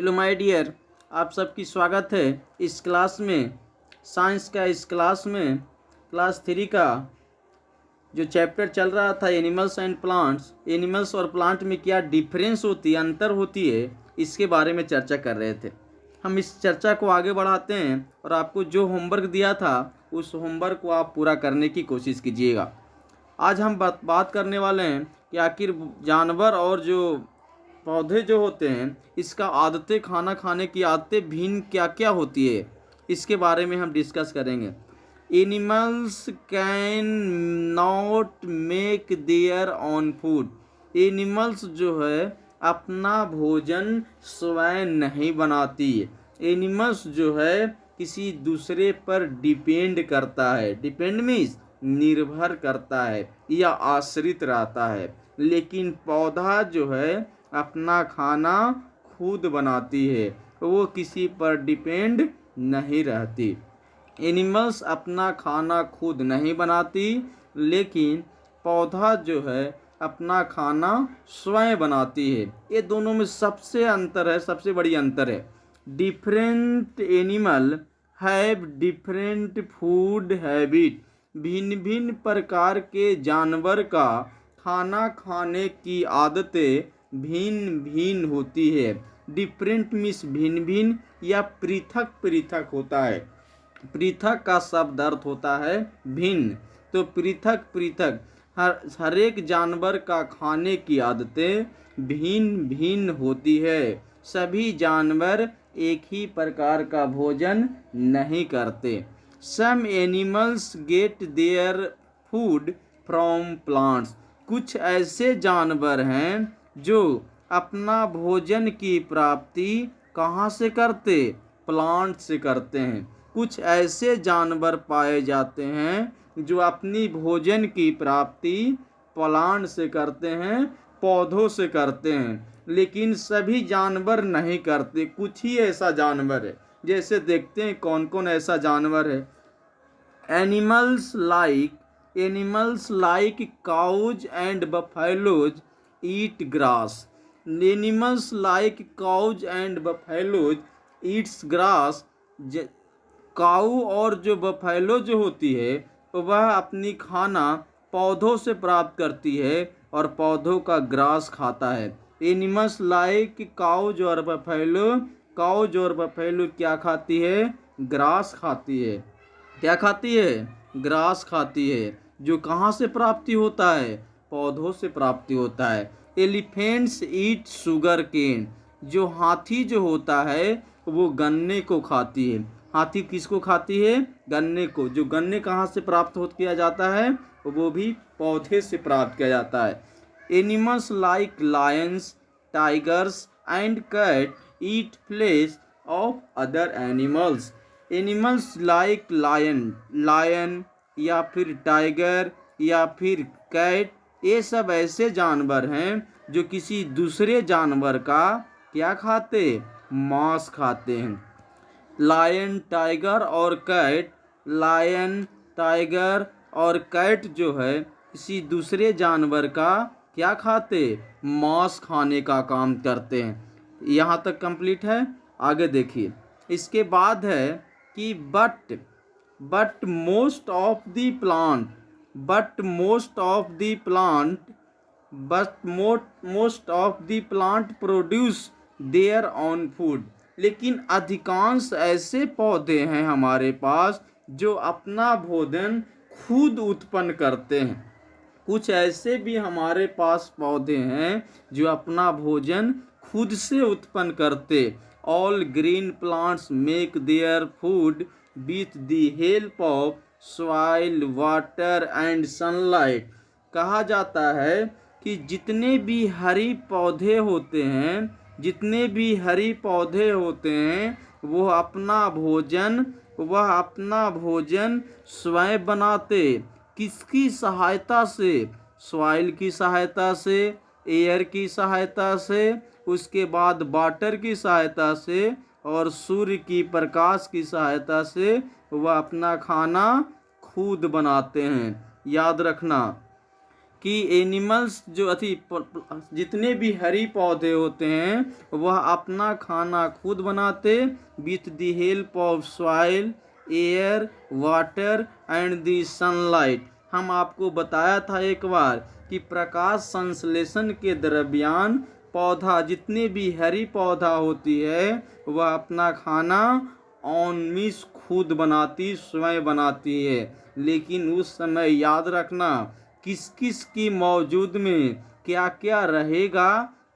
Hello my dear, आप सबकी स्वागत है इस क्लास में। साइंस का इस क्लास में क्लास 3 का जो चैप्टर चल रहा था एनिमल्स एंड प्लांट्स, एनिमल्स और प्लांट में क्या डिफरेंस होती है, अंतर होती है, इसके बारे में चर्चा कर रहे थे। हम इस चर्चा को आगे बढ़ाते हैं और आपको जो होमवर्क दिया था उस होमवर्क को आप पूरा करने की कोशिश कीजिएगा। आज हम बात करने वाले हैं कि आखिर जानवर और जो पौधे जो होते हैं इसका आदतें, खाना खाने की आदतें भिन्न क्या क्या होती है, इसके बारे में हम डिस्कस करेंगे। Animals can not make their on food. Animals जो है अपना भोजन स्वयं नहीं बनाती है। एनिमल्स जो है किसी दूसरे पर डिपेंड करता है। डिपेंड मीन्स निर्भर करता है या आश्रित रहता है। लेकिन पौधा जो है अपना खाना खुद बनाती है, वो किसी पर डिपेंड नहीं रहती। एनिमल्स अपना खाना खुद नहीं बनाती, लेकिन पौधा जो है अपना खाना स्वयं बनाती है। ये दोनों में सबसे अंतर है, सबसे बड़ी अंतर है। Different animal have different food habit. भिन्न भिन्न प्रकार के जानवर का खाना खाने की आदतें भिन्न भिन्न होती है। डिफरेंट मीन्स भिन्न भिन्न या पृथक पृथक होता है। पृथक का शब्द अर्थ होता है भिन्न, तो पृथक पृथक हर एक जानवर का खाने की आदतें भिन्न भिन्न होती है। सभी जानवर एक ही प्रकार का भोजन नहीं करते। Some animals get their food from plants. कुछ ऐसे जानवर हैं जो अपना भोजन की प्राप्ति कहाँ से करते? प्लांट से करते हैं। कुछ ऐसे जानवर पाए जाते हैं जो अपनी भोजन की प्राप्ति प्लांट से करते हैं, पौधों से करते हैं। लेकिन सभी जानवर नहीं करते, कुछ ही ऐसा जानवर है। जैसे देखते हैं कौन कौन ऐसा जानवर है। Animals like cows and buffaloes eat grass. Animals like cows and buffaloes eats grass. Cow और जो बफेलो जो होती है वह अपनी खाना पौधों से प्राप्त करती है और पौधों का ग्रास खाता है। एनिमल्स लाइक काउज और बफेलो, काउज और बफेलो क्या खाती है? ग्रास खाती है। क्या खाती है? ग्रास खाती है। जो कहाँ से प्राप्ति होता है? पौधों से प्राप्ति होता है। एलिफेंट्स ईट शुगर केन। जो हाथी जो होता है वो गन्ने को खाती है। हाथी किसको खाती है? गन्ने को। जो गन्ने कहाँ से प्राप्त किया जाता है? वो भी पौधे से प्राप्त किया जाता है। Animals like lions, tigers and cat eat flesh of other animals. Animals like lion या फिर टाइगर या फिर कैट, ये सब ऐसे जानवर हैं जो किसी दूसरे जानवर का क्या खाते? मांस खाते हैं। लायन, टाइगर और कैट, लायन, टाइगर और कैट जो है किसी दूसरे जानवर का क्या खाते? मांस खाने का काम करते हैं। यहाँ तक कंप्लीट है। आगे देखिए, इसके बाद है कि but most of the plant produce their on food. लेकिन अधिकांश ऐसे पौधे हैं हमारे पास जो अपना भोजन खुद उत्पन्न करते हैं। कुछ ऐसे भी हमारे पास पौधे हैं जो अपना भोजन खुद से उत्पन्न करते। All green plants make their food with the help of soil, water and sunlight. कहा जाता है कि जितने भी हरी पौधे होते हैं वो अपना भोजन स्वयं बनाते। किसकी सहायता से? सॉइल की सहायता से, एयर की सहायता से, उसके बाद वाटर की सहायता से और सूर्य की प्रकाश की सहायता से वह अपना खाना खुद बनाते हैं। याद रखना, कि एनिमल्स जो जितने भी हरी पौधे होते हैं वह अपना खाना खुद बनाते with the help of soil, air, water and the sunlight. हम आपको बताया था एक बार कि प्रकाश संश्लेषण के दरमियान पौधा, जितने भी हरी पौधा होती है वह अपना खाना ऑनमिस खुद बनाती, स्वयं बनाती है। लेकिन उस समय याद रखना किस किस की मौजूद में क्या क्या रहेगा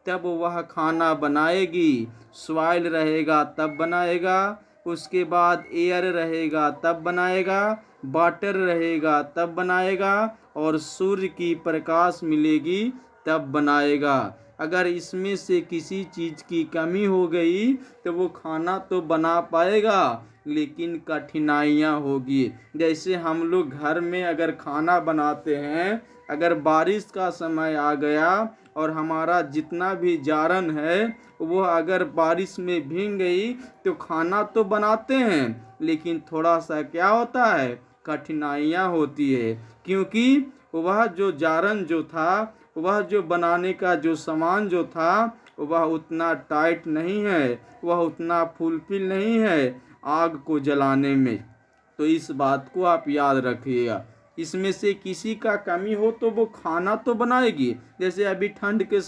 तब वह खाना बनाएगी। सॉइल रहेगा तब बनाएगा, उसके बाद एयर रहेगा तब बनाएगा, वाटर रहेगा तब बनाएगा, और सूर्य की प्रकाश मिलेगी तब बनाएगा। अगर इसमें से किसी चीज़ की कमी हो गई तो वो खाना तो बना पाएगा लेकिन कठिनाइयाँ होगी। जैसे हम लोग घर में अगर खाना बनाते हैं, अगर बारिश का समय आ गया और हमारा जितना भी जारन है वो अगर बारिश में भीग गई तो खाना तो बनाते हैं लेकिन थोड़ा सा क्या होता है, कठिनाइयाँ होती है। क्योंकि वह जो जारन जो था, वह जो बनाने का जो सामान जो था वह उतना टाइट नहीं है, वह उतना फुलफिल नहीं है आग को जलाने में। तो इस बात को आप याद रखिएगा। इसमें से किसी का कमी हो तो वो खाना तो बनाएगी। जैसे अभी ठंड के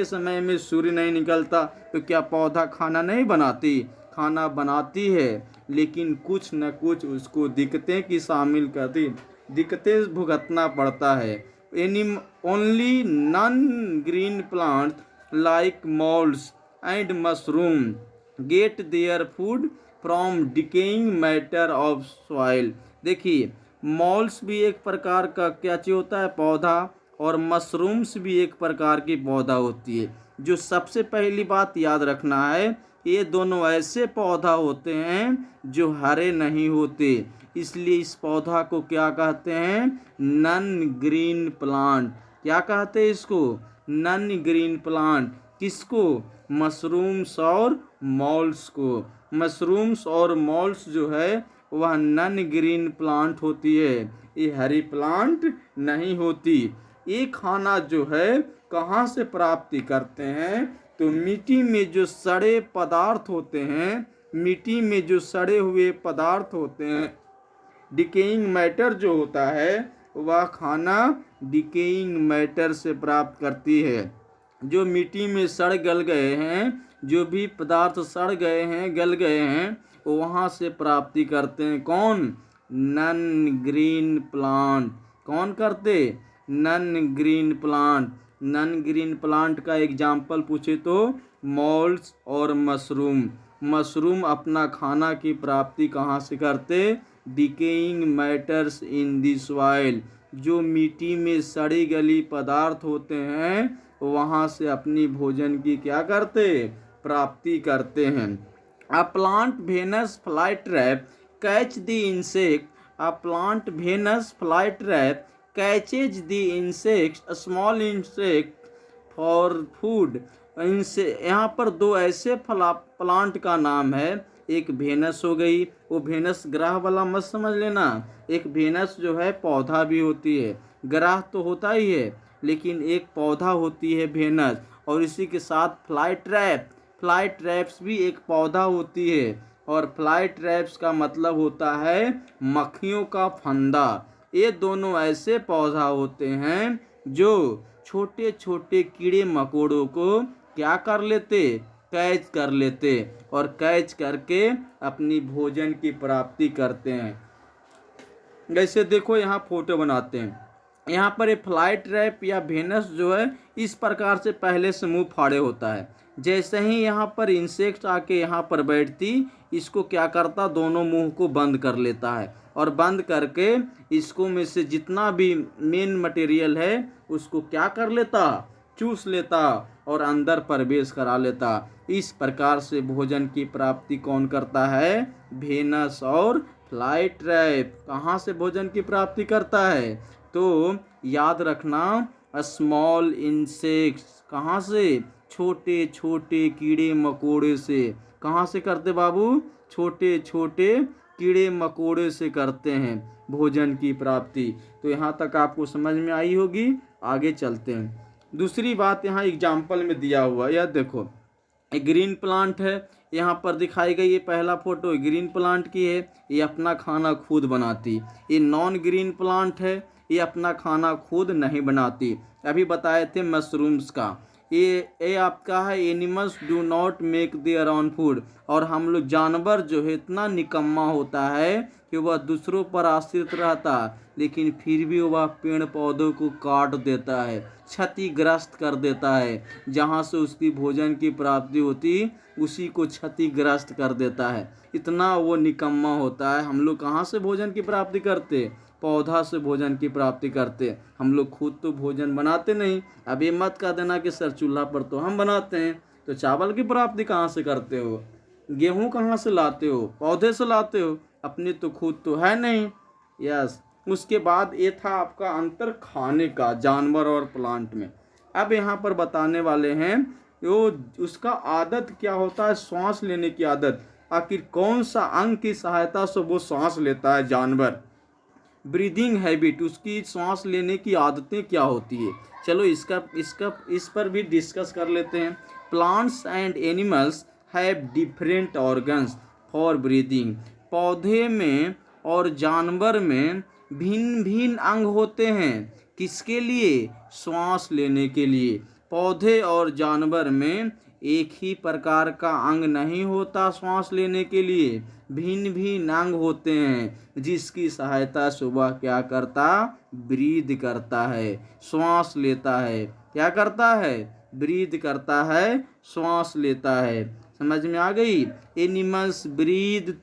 समय में सूर्य नहीं निकलता तो क्या पौधा खाना नहीं बनाती? खाना बनाती है, लेकिन कुछ न कुछ उसको दिक्कतें की शामिल करती, दिक्कतें भुगतना पड़ता है। Only non green plant like moulds and mushroom get their food from decaying matter of soil. देखिए, मॉल्स भी एक प्रकार का क्या चीज होता है, पौधा, और मशरूम्स भी एक प्रकार की पौधा होती है। जो सबसे पहली बात याद रखना है, ये दोनों ऐसे पौधा होते हैं जो हरे नहीं होते, इसलिए इस पौधा को क्या कहते हैं, नॉन ग्रीन प्लांट। क्या कहते हैं इसको, नॉन ग्रीन प्लांट। किसको, मशरूम्स और मॉल्स को। मशरूम्स और मॉल्स जो है वह नॉन ग्रीन प्लांट होती है, ये हरी प्लांट नहीं होती। ये खाना जो है कहाँ से प्राप्ति करते हैं, तो मिट्टी में जो सड़े पदार्थ होते हैं, मिट्टी में जो सड़े हुए पदार्थ होते हैं, डिकेइंग मैटर जो होता है वह खाना डिकेइंग मैटर से प्राप्त करती है। जो मिट्टी में सड़ गल गए हैं, जो भी पदार्थ सड़ गए हैं, गल गए हैं, वहाँ से प्राप्ति करते हैं। कौन, नॉन ग्रीन प्लांट। कौन करते, non green plant. Non green plant का एग्जाम्पल पूछे तो मॉल्स और मशरूम। मशरूम अपना खाना की प्राप्ति कहाँ से करते, decaying matters in the soil. जो मिट्टी में सड़ी गली पदार्थ होते हैं वहाँ से अपनी भोजन की क्या करते, प्राप्ति करते हैं। A plant Venus fly trap catch the insect. A plant Venus fly trap catches the insect, small insect for food. इनसे यहाँ पर दो ऐसे प्लांट का नाम है, एक वेनस हो गई, वो वेनस ग्रह वाला मत समझ लेना। एक वेनस जो है पौधा भी होती है, ग्रह तो होता ही है, लेकिन एक पौधा होती है वेनस। और इसी के साथ फ्लाई ट्रैप, फ्लाई ट्रैप्स भी एक पौधा होती है। और फ्लाई ट्रैप्स का मतलब होता है मक्खियों का फंदा। ये दोनों ऐसे पौधा होते हैं जो छोटे छोटे कीड़े मकोड़ों को क्या कर लेते, कैच कर लेते, और कैच करके अपनी भोजन की प्राप्ति करते हैं। जैसे देखो यहाँ फोटो बनाते हैं, यहाँ पर ये फ्लाई ट्रैप या वेनस जो है इस प्रकार से पहले से मुंह फाड़े होता है। जैसे ही यहाँ पर इंसेक्ट आके यहाँ पर बैठती, इसको क्या करता, दोनों मुंह को बंद कर लेता है, और बंद करके इसको में से जितना भी मेन मटेरियल है उसको क्या कर लेता, चूस लेता और अंदर प्रवेश करा लेता। इस प्रकार से भोजन की प्राप्ति कौन करता है, वेनस और फ्लाई ट्रैप। कहाँ से भोजन की प्राप्ति करता है, तो याद रखना, स्मॉल इंसेक्ट्स। कहाँ से, छोटे छोटे कीड़े मकोड़े से। कहाँ से करते बाबू, छोटे छोटे कीड़े मकोड़े से करते हैं भोजन की प्राप्ति। तो यहाँ तक आपको समझ में आई होगी। आगे चलते हैं। दूसरी बात यहाँ एग्जाम्पल में दिया हुआ, यह देखो एक ग्रीन प्लांट है, यहाँ पर दिखाई गई ये पहला फोटो ग्रीन प्लांट की है, ये अपना खाना खुद बनाती। ये नॉन ग्रीन प्लांट है, ये अपना खाना खुद नहीं बनाती। अभी बताए थे मशरूम्स का। ये आपका है animals do not make their own food. और हम लोग जानवर जो है इतना निकम्मा होता है कि वह दूसरों पर आश्रित रहता, लेकिन फिर भी वह पेड़ पौधों को काट देता है, क्षतिग्रस्त कर देता है। जहाँ से उसकी भोजन की प्राप्ति होती उसी को क्षतिग्रस्त कर देता है। इतना वो निकम्मा होता है। हम लोग कहाँ से भोजन की प्राप्ति करते? पौधा से भोजन की प्राप्ति करते। हम लोग खुद तो भोजन बनाते नहीं। अब ये मत कह देना कि सर चूल्हा पर तो हम बनाते हैं। तो चावल की प्राप्ति कहाँ से करते हो? गेहूं कहाँ से लाते हो? पौधे से लाते हो, अपनी तो खुद तो है नहीं। यस। उसके बाद ये था आपका अंतर खाने का जानवर और प्लांट में। अब यहाँ पर बताने वाले हैं वो उसका आदत क्या होता है, सांस लेने की आदत। आखिर कौन सा अंग की सहायता से वो सांस लेता है जानवर? ब्रीदिंग हैबिट, उसकी सांस लेने की आदतें क्या होती है। चलो इस पर भी डिस्कस कर लेते हैं। Plants and animals have different organs for breathing. पौधे में और जानवर में भिन्न भिन्न अंग होते हैं। किसके लिए? सांस लेने के लिए। पौधे और जानवर में एक ही प्रकार का अंग नहीं होता सांस लेने के लिए, भिन्न भिन्न अंग होते हैं, जिसकी सहायता से वह क्या करता? ब्रीद करता है, श्वास लेता है। क्या करता है? ब्रीद करता है, श्वास लेता है। समझ में आ गई? Animals breathe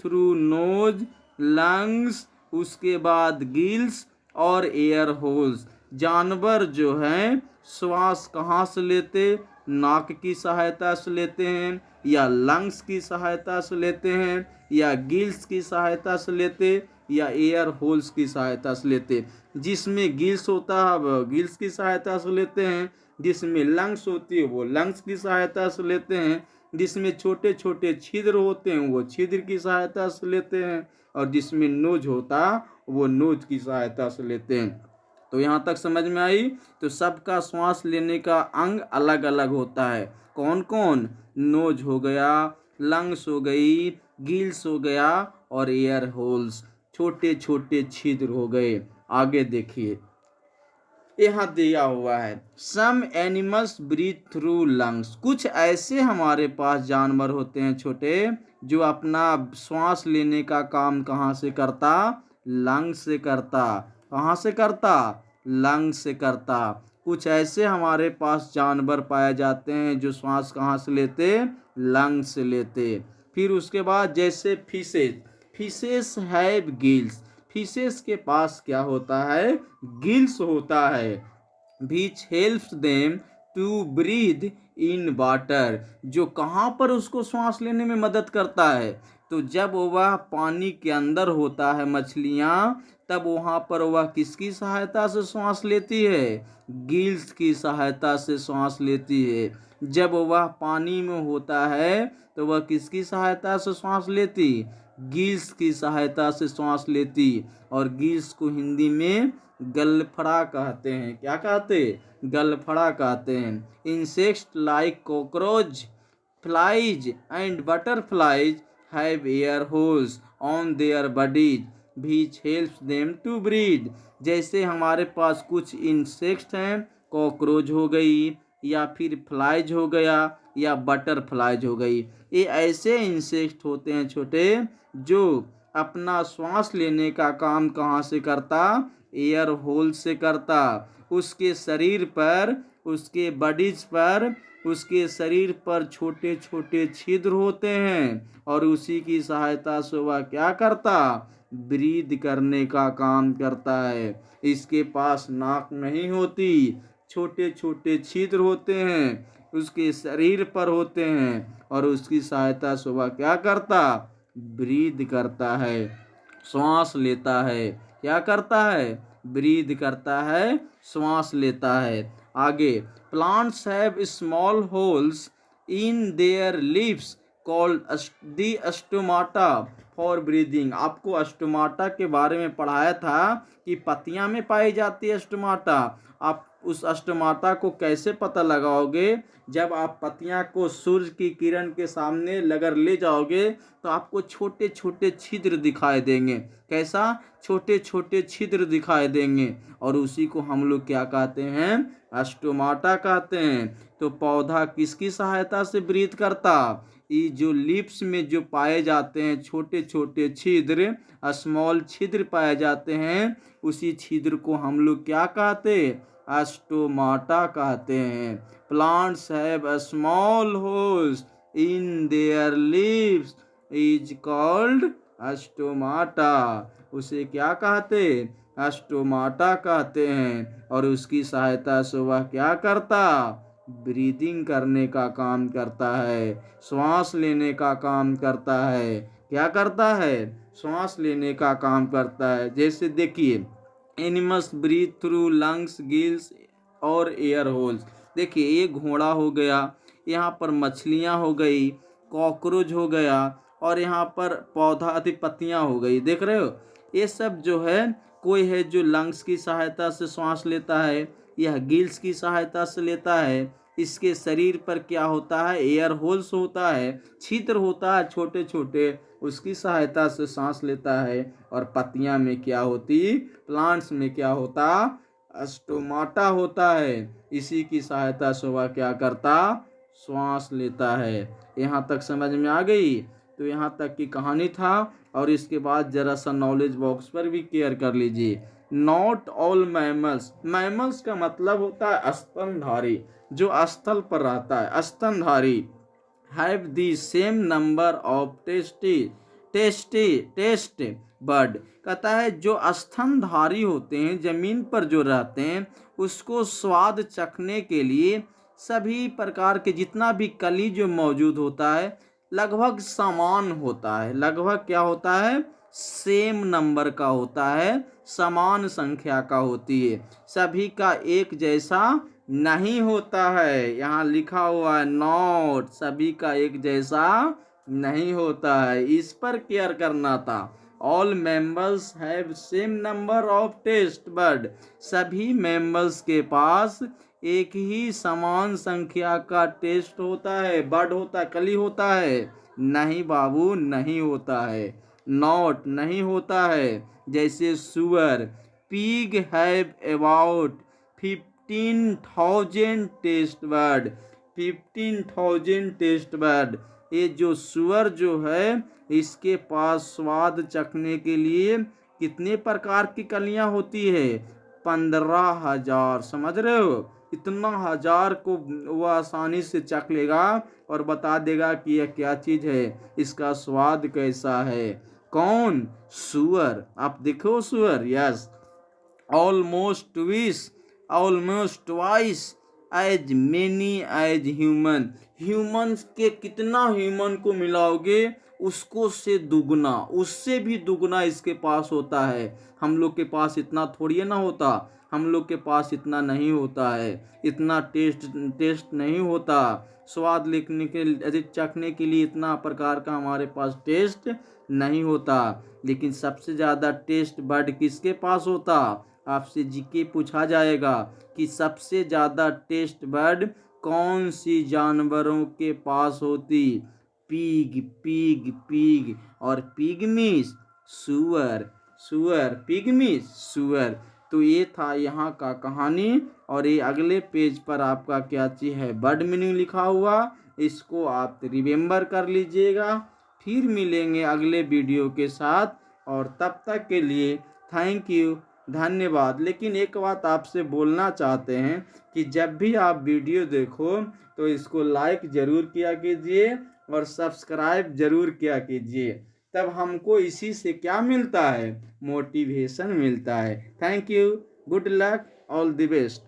through nose, lungs, उसके बाद गिल्स और एयर होल्स। जानवर जो हैं श्वास कहाँ से लेते? नाक की सहायता से लेते हैं, या लंग्स की सहायता से लेते हैं, या गिल्स की सहायता से लेते, या एयर होल्स की सहायता से लेते। जिसमें गिल्स होता है वो गिल्स की सहायता से लेते हैं, जिसमें लंग्स होती है वो लंग्स की सहायता से लेते हैं, जिसमें छोटे छोटे छिद्र होते हैं वो छिद्र की सहायता से लेते हैं, और जिसमें नोज होता वो नोज की सहायता से लेते हैं। तो यहाँ तक समझ में आई? तो सबका श्वास लेने का अंग अलग अलग होता है। कौन कौन? नोज हो गया, लंग्स हो गई, गिल्स हो गया, और एयर होल्स, छोटे छोटे छिद्र हो गए। आगे देखिए, यहाँ दिया हुआ है some animals breathe through lungs. कुछ ऐसे हमारे पास जानवर होते हैं छोटे, जो अपना श्वास लेने का काम कहाँ से करता? लंग्स से करता। कहाँ से करता? लंग्स से करता। कुछ ऐसे हमारे पास जानवर पाए जाते हैं जो श्वास कहाँ से लेते? लंग्स से लेते। फिर उसके बाद जैसे फिशेस हैव गिल्स। फिशेस के पास क्या होता है? गिल्स होता है। Which helps them to breathe in water, जो कहाँ पर उसको सांस लेने में मदद करता है? तो जब वह पानी के अंदर होता है मछलियाँ, तब वहाँ पर वह किसकी सहायता से सांस लेती है? गिल्स की सहायता से सांस लेती है। जब वह पानी में होता है तो वह किसकी सहायता से सांस लेती? गिल्स की सहायता से सांस लेती। और गिल्स को हिंदी में गलफड़ा कहते हैं। क्या कहते? गलफड़ा कहते हैं। Insects like cockroach, flies and butterflies have air holes on their bodies which helps them to breathe। जैसे हमारे पास कुछ इंसेक्ट्स हैं, कॉकरोच हो गई, या फिर फ्लाइज हो गया, या बटरफ्लाइज हो गई। ये ऐसे इंसेक्ट होते हैं छोटे जो अपना श्वास लेने का काम कहाँ से करता? एयर होल से करता। उसके शरीर पर, उसके बॉडीज पर, उसके शरीर पर छोटे छोटे छिद्र होते हैं, और उसी की सहायता से वह क्या करता? ब्रीद करने का काम करता है। इसके पास नाक नहीं होती, छोटे छोटे छिद्र होते हैं, उसके शरीर पर होते हैं, और उसकी सहायता से वह क्या करता? ब्रीद करता है, श्वास लेता है। क्या करता है? ब्रीद करता है, श्वास लेता है। आगे, plants have small holes in their leaves called the stomata for breathing. आपको स्टोमाटा के बारे में पढ़ाया था कि पत्तियां में पाई जाती है स्टोमाटा। आप उस स्टोमाटा को कैसे पता लगाओगे? जब आप पत्तियां को सूर्य की किरण के सामने अगर ले जाओगे तो आपको छोटे छोटे छिद्र दिखाई देंगे। कैसा? छोटे छोटे छिद्र दिखाई देंगे, और उसी को हम लोग क्या कहते हैं? स्टोमाटा कहते हैं। तो पौधा किसकी सहायता से ब्रीथ करता? ये जो लिप्स में जो पाए जाते हैं छोटे छोटे छिद्र, स्मॉल छिद्र पाए जाते हैं, उसी छिद्र को हम लोग क्या कहते हैं? स्टोमाटा कहते हैं। Plants have small holes in their leaves is called stomata. उसे क्या कहते? स्टोमाटा कहते हैं। और उसकी सहायता से वह क्या करता? ब्रीदिंग करने का काम करता है, श्वास लेने का काम करता है। क्या करता है? श्वास लेने का काम करता है। जैसे देखिए, animals breathe through lungs, gills और एयर होल्स। देखिए, ये घोड़ा हो गया, यहाँ पर मछलियाँ हो गई, कॉकरोच हो गया, और यहाँ पर पौधा अति पत्तियाँ हो गई। देख रहे हो? ये सब जो है, कोई है जो लंग्स की सहायता से श्वास लेता है, यह गिल्स की सहायता से लेता है। इसके शरीर पर क्या होता है? एयर होल्स होता है, छिद्र होता है छोटे छोटे, उसकी सहायता से सांस लेता है। और पत्तियां में क्या होती? प्लांट्स में क्या होता? स्टोमाटा होता है। इसी की सहायता से वह क्या करता? श्वास लेता है। यहाँ तक समझ में आ गई? तो यहाँ तक की कहानी था। और इसके बाद जरा सा नॉलेज बॉक्स पर भी केयर कर लीजिए। नॉट ऑल मैमल्स, मैमल्स का मतलब होता है स्तनधारी, जो स्थल पर रहता है, स्तनधारी। Have the same number of taste bud. कहता है जो स्तनधारी होते हैं, जमीन पर जो रहते हैं, उसको स्वाद चखने के लिए सभी प्रकार के जितना भी कली जो मौजूद होता है लगभग समान होता है। लगभग क्या होता है? सेम नंबर का होता है, समान संख्या का होती है। सभी का एक जैसा नहीं होता है। यहाँ लिखा हुआ है नॉट, सभी का एक जैसा नहीं होता है। इस पर केयर करना था। All members have same number of taste bud. सभी मेंबर्स के पास एक ही समान संख्या का टेस्ट होता है, बर्ड होता है, कली होता है। नहीं बाबू, नहीं होता है। नॉट नहीं होता है। जैसे सुअर, pig have about 15,000 taste bud. 15,000 taste bud. ये जो सुअर जो है, इसके पास स्वाद चखने के लिए कितने प्रकार की कलियां होती है? 15,000। समझ रहे हो? इतना हजार को वह आसानी से चख लेगा और बता देगा कि यह क्या चीज है, इसका स्वाद कैसा है। कौन? सुअर। आप देखो सुअर। Yes. Almost twice as many as human. Humans के कितना ह्यूमन को मिलाओगे उसको से दुगना, उससे भी दुगना इसके पास होता है। हम लोग के पास इतना थोड़ी ना होता, हम लोग के पास इतना नहीं होता है, इतना टेस्ट नहीं होता। स्वाद लिखने के चखने के लिए इतना प्रकार का हमारे पास टेस्ट नहीं होता। लेकिन सबसे ज़्यादा टेस्ट बर्ड किसके पास होता? आपसे जीके पूछा जाएगा कि सबसे ज़्यादा टेस्ट बर्ड कौन सी जानवरों के पास होती? Pig, pig, pig. और पिगमीज सुअर, सुअर, पिगमीज सुअर। तो ये था यहाँ का कहानी। और ये अगले पेज पर आपका क्या चीज़ है? बर्ड मीनिंग लिखा हुआ। इसको आप रिमेम्बर कर लीजिएगा। फिर मिलेंगे अगले वीडियो के साथ, और तब तक के लिए थैंक यू, धन्यवाद। लेकिन एक बात आपसे बोलना चाहते हैं कि जब भी आप वीडियो देखो तो इसको लाइक ज़रूर किया कीजिए और सब्सक्राइब ज़रूर किया कीजिए। तब हमको इसी से क्या मिलता है? मोटिवेशन मिलता है। Thank you, good luck, all the best.